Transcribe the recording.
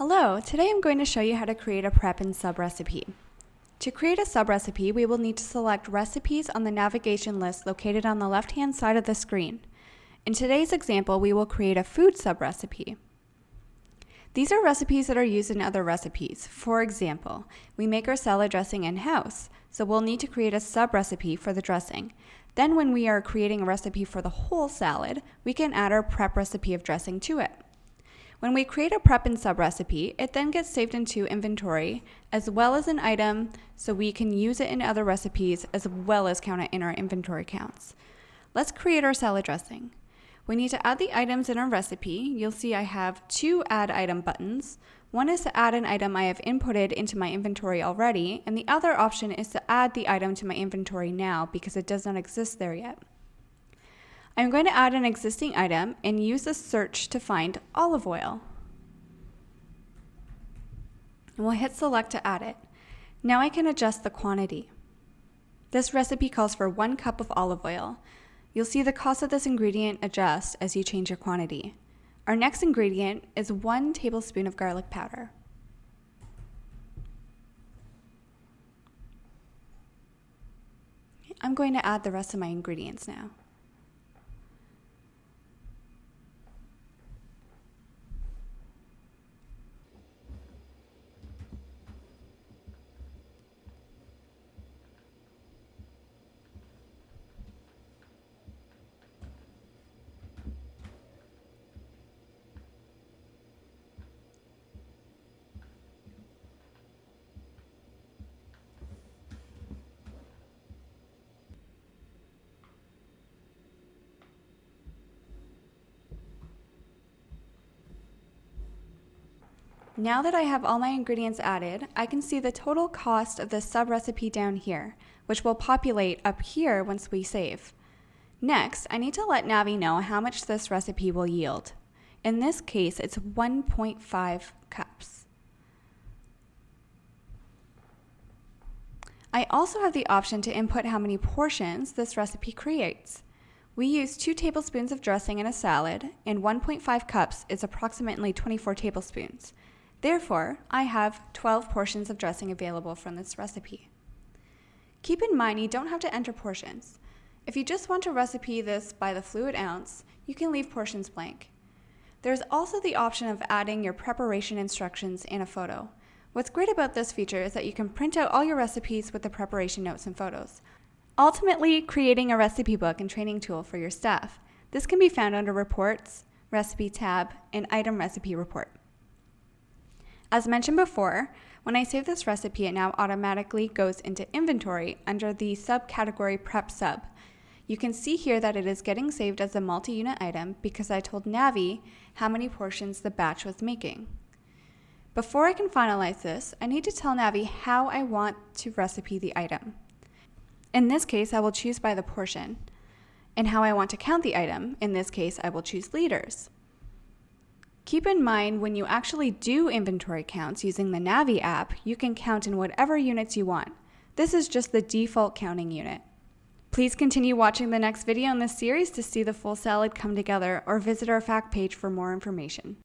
Hello, today I'm going to show you how to create a prep and sub recipe. To create a sub recipe, we will need to select recipes on the navigation list located on the left-hand side of the screen. In today's example, we will create a food sub recipe. These are recipes that are used in other recipes. For example, we make our salad dressing in-house, so we'll need to create a sub recipe for the dressing. Then when we are creating a recipe for the whole salad, we can add our prep recipe of dressing to it. When we create a prep and sub recipe, it then gets saved into inventory as well as an item so we can use it in other recipes as well as count it in our inventory counts. Let's create our salad dressing. We need to add the items in our recipe. You'll see I have two add item buttons. One is to add an item I have inputted into my inventory already, and the other option is to add the item to my inventory now because it does not exist there yet. I'm going to add an existing item and use the search to find olive oil. And we'll hit select to add it. Now I can adjust the quantity. This recipe calls for 1 cup of olive oil. You'll see the cost of this ingredient adjust as you change your quantity. Our next ingredient is 1 tablespoon of garlic powder. I'm going to add the rest of my ingredients now. Now that I have all my ingredients added, I can see the total cost of the sub recipe down here, which will populate up here once we save. Next, I need to let Navi know how much this recipe will yield. In this case, it's 1.5 cups. I also have the option to input how many portions this recipe creates. We use 2 tablespoons of dressing in a salad, and 1.5 cups is approximately 24 tablespoons. Therefore, I have 12 portions of dressing available from this recipe. Keep in mind you don't have to enter portions. If you just want to recipe this by the fluid ounce, you can leave portions blank. There's also the option of adding your preparation instructions in a photo. What's great about this feature is that you can print out all your recipes with the preparation notes and photos, ultimately creating a recipe book and training tool for your staff. This can be found under Reports, Recipe tab, and Item Recipe Report. As mentioned before, when I save this recipe, it now automatically goes into inventory under the subcategory Prep Sub. You can see here that it is getting saved as a multi-unit item because I told Navi how many portions the batch was making. Before I can finalize this, I need to tell Navi how I want to recipe the item. In this case, I will choose by the portion. And how I want to count the item, in this case, I will choose liters. Keep in mind when you actually do inventory counts using the Navi app, you can count in whatever units you want. This is just the default counting unit. Please continue watching the next video in this series to see the full salad come together or visit our fact page for more information.